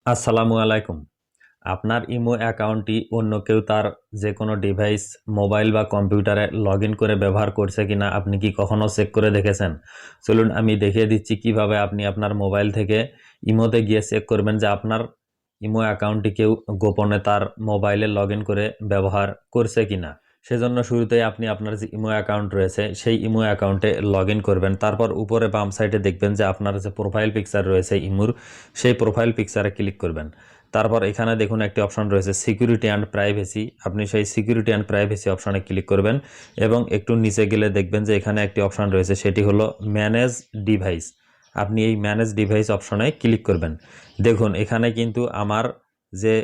আসসালামু আলাইকুম। আপনার ইমো অ্যাকাউন্টটি অন্য কেউ তার যে কোনো ডিভাইস মোবাইল বা কম্পিউটারে লগইন করে ব্যবহার করছে কিনা আপনি কি কখনো চেক করে দেখেছেন? চলুন আমি দেখিয়ে দিচ্ছি কিভাবে আপনি আপনার মোবাইল থেকে ইমোতে গিয়ে চেক করবেন যে আপনার ইমো অ্যাকাউন্টটি কেউ গোপনে তার মোবাইলে লগইন করে ব্যবহার করছে কিনা। সেজন্য শুরুতেই আপনি আপনার যে ইমো অ্যাকাউন্ট রয়েছে সেই ইমো অ্যাকাউন্টে লগইন করবেন। তারপর উপরে বাম সাইডে দেখবেন যে আপনার যে প্রোফাইল পিকচার রয়েছে ইমোর, সেই প্রোফাইল পিকচারে ক্লিক করবেন। তারপর এখানে দেখুন একটি অপশন রয়েছে সিকিউরিটি অ্যান্ড প্রাইভেসি। আপনি সেই সিকিউরিটি অ্যান্ড প্রাইভেসি অপশনে ক্লিক করবেন এবং একটু নিচে গেলে দেখবেন যে এখানে একটি অপশন রয়েছে, সেটি হলো ম্যানেজ ডিভাইস। আপনি এই ম্যানেজ ডিভাইস অপশনে ক্লিক করবেন। দেখুন এখানে কিন্তু আমার যে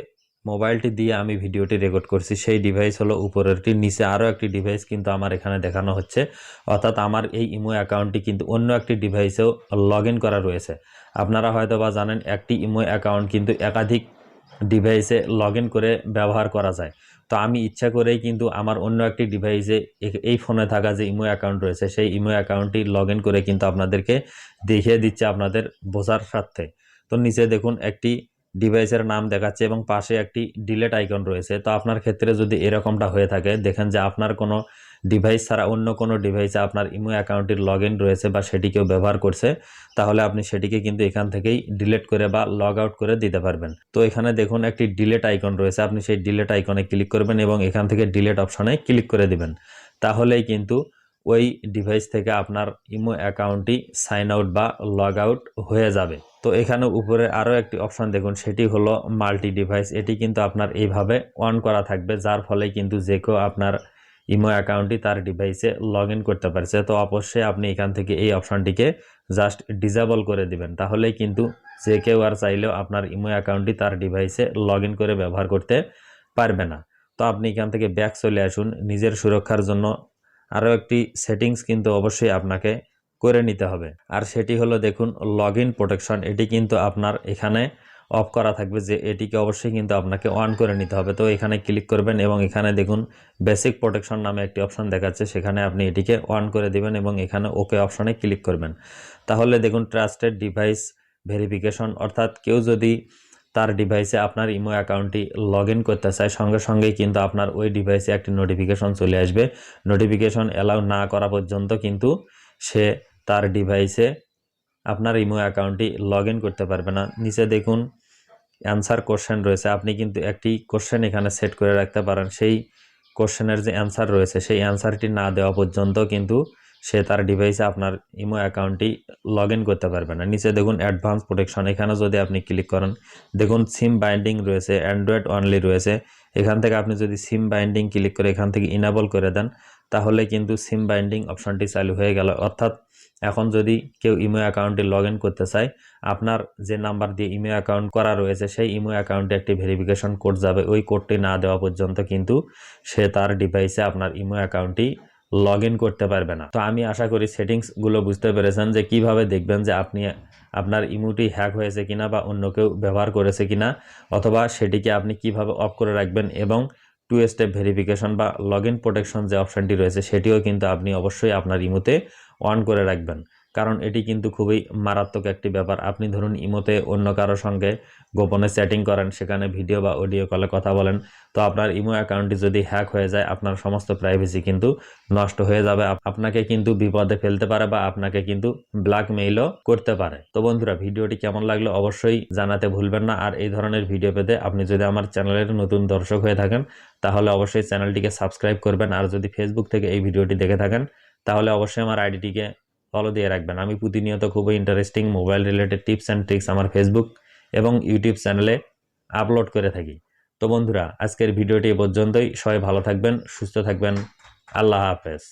মোবাইলটি দিয়ে আমি ভিডিওটি রেকর্ড করছি সেই ডিভাইস হলো উপরেরটি, নিচে আরও একটি ডিভাইস কিন্তু আমার এখানে দেখানো হচ্ছে। অর্থাৎ আমার এই ইমো অ্যাকাউন্টটি কিন্তু অন্য একটি ডিভাইসেও লগ ইন করা রয়েছে। আপনারা হয়তো বা জানেন একটি ইমো অ্যাকাউন্ট কিন্তু একাধিক ডিভাইসে লগ ইন করে ব্যবহার করা যায়। তো আমি ইচ্ছা করেই কিন্তু আমার অন্য একটি ডিভাইসে এই ফোনে থাকা যে ইমো অ্যাকাউন্ট রয়েছে সেই ইমো অ্যাকাউন্টটি লগ ইন করে কিন্তু আপনাদেরকে দেখিয়ে দিচ্ছে আপনাদের বোঝার স্বার্থে। তো নিচে দেখুন একটি ডিভাইসের নাম দেখাচ্ছে এবং পাশে একটি ডিলেট আইকন রয়েছে। তো আপনার ক্ষেত্রে যদি এরকমটা হয়ে থাকে, দেখেন যে আপনার কোনো ডিভাইস ছাড়া অন্য কোনো ডিভাইসে আপনার ইমো অ্যাকাউন্টের লগ ইন রয়েছে বা সেটি কেউ ব্যবহার করছে, তাহলে আপনি সেটিকে কিন্তু এখান থেকেই ডিলিট করে বা লগ আউট করে দিতে পারবেন। তো এখানে দেখুন একটি ডিলিট আইকন রয়েছে, আপনি সেই ডিলিট আইকনে ক্লিক করবেন এবং এখান থেকে ডিলিট অপশনে ক্লিক করে দিবেন। তাহলেই কিন্তু ওই ডিভাইস থেকে আপনার ইমো অ্যাকাউন্টটি সাইন আউট বা লগ আউট হয়ে যাবে। তো এখানে উপরে আরও একটি অপশন দেখুন, সেটি হলো মাল্টি ডিভাইস। এটি কিন্তু আপনার এইভাবে অন করা থাকবে, যার ফলে কিন্তু যে কেউ আপনার ইমো অ্যাকাউন্টটি তার ডিভাইসে লগ ইন করতে পারছে। তো অবশ্যই আপনি এখান থেকে এই অপশনটিকে জাস্ট ডিসেবল করে দিবেন, তাহলেই কিন্তু যে কেউ আর চাইলেও আপনার ইমো অ্যাকাউন্টটি তার ডিভাইসে লগ ইন করে ব্যবহার করতে পারবে না। তো আপনি এখান থেকে ব্যাক চলে আসুন। নিজের সুরক্ষার জন্য আরও একটি সেটিংস কিন্তু অবশ্যই আপনাকে করে নিতে হবে, আর সেটি হলো দেখুন লগ ইন প্রোটেকশন। এটি কিন্তু আপনার এখানে অফ করা থাকবে, যে এটিকে অবশ্যই কিন্তু আপনাকে অন করে নিতে হবে। তো এখানে ক্লিক করবেন এবং এখানে দেখুন বেসিক প্রোটেকশন নামে একটি অপশন দেখাচ্ছে, সেখানে আপনি এটিকে অন করে দিবেন এবং এখানে ওকে অপশনে ক্লিক করবেন। তাহলে দেখুন ট্রাস্টেড ডিভাইস ভেরিফিকেশন, অর্থাৎ কেউ যদি তার ডিভাইসে আপনার ইমো অ্যাকাউন্টটি লগ ইন করতে চায়, সঙ্গে সঙ্গেই কিন্তু আপনার ওই ডিভাইসে একটি নোটিফিকেশন চলে আসবে। নোটিফিকেশন অ্যালাউ না করা পর্যন্ত কিন্তু সে তার ডিভাইসে আপনার ইমো অ্যাকাউন্টটি লগ ইন করতে পারবে না। নিচে দেখুন অ্যান্সার কোশ্চেন রয়েছে, আপনি কিন্তু একটি কোশ্চেন এখানে সেট করে রাখতে পারেন। সেই কোশ্চেনের যে অ্যান্সার রয়েছে সেই অ্যান্সারটি না দেওয়া পর্যন্ত কিন্তু সে তার ডিভাইসে আপনার ইমো অ্যাকাউন্টটি লগ ইন করতে পারবে না। নিচে দেখুন অ্যাডভান্স প্রোটেকশন, এখানে যদি আপনি ক্লিক করেন দেখুন সিম বাইন্ডিং রয়েছে, অ্যান্ড্রয়েড অনলি রয়েছে। এখান থেকে আপনি যদি সিম বাইন্ডিং ক্লিক করে এখান থেকে ইনেবল করে দেন, তাহলে কিন্তু সিম বাইন্ডিং অপশনটি চালু হয়ে গেল। অর্থাৎ এখন যদি কেউ ইমো অ্যাকাউন্টে লগ ইন করতে চায়, আপনার যে নাম্বার দিয়ে ইমো অ্যাকাউন্ট করা রয়েছে সেই ইমো অ্যাকাউন্টে একটি ভেরিফিকেশন কোড যাবে, ওই কোডটি না দেওয়া পর্যন্ত কিন্তু সে তার ডিভাইসে আপনার ইমো অ্যাকাউন্টটি লগ ইন করতে পারবে না। তো আমি আশা করি সেটিংসগুলো বুঝতে পেরেছেন যে কিভাবে দেখবেন যে আপনি আপনার ইমোটি হ্যাক হয়েছে কিনা বা অন্য কেউ ব্যবহার করেছে কিনা, অথবা সেটিকে আপনি কিভাবে অফ করে রাখবেন, এবং টু স্টেপ ভেরিফিকেশন বা লগ ইন প্রোটেকশন যে অপশনটি রয়েছে সেটিও কিন্তু আপনি অবশ্যই আপনার ইমোতে অন করে রাখবেন। কারণ এটি কিন্তু খুবই মারাত্মক একটি ব্যাপার। আপনি ধরুন ইমোতে অন্য কারোর সঙ্গে গোপনে চ্যাটিং করেন, সেখানে ভিডিও বা অডিও কলে কথা বলেন, তো আপনার ইমো অ্যাকাউন্টটি যদি হ্যাক হয়ে যায় আপনার সমস্ত প্রাইভেসি কিন্তু নষ্ট হয়ে যাবে। আপনাকে কিন্তু বিপদে ফেলতে পারে বা আপনাকে কিন্তু ব্ল্যাকমেইলও করতে পারে। তো বন্ধুরা, ভিডিওটি কেমন লাগলো অবশ্যই জানাতে ভুলবেন না। আর এই ধরনের ভিডিও পেতে আপনি যদি আমার চ্যানেলের নতুন দর্শক হয়ে থাকেন তাহলে অবশ্যই চ্যানেলটিকে সাবস্ক্রাইব করবেন। আর যদি ফেসবুক থেকে এই ভিডিওটি দেখে থাকেন তাহলে অবশ্যই আমার আইডিটিকে ফলো দিয়ে রাখবেন। আমি প্রতিনিয়ত খুবই interesting mobile related tips and tricks আমার ফেসবুক এবং ইউটিউব চ্যানেলে আপলোড করে থাকি। তো বন্ধুরা, আজকের ভিডিওটি এ পর্যন্তই। সবাই ভালো থাকবেন, সুস্থ থাকবেন। আল্লাহ হাফেজ।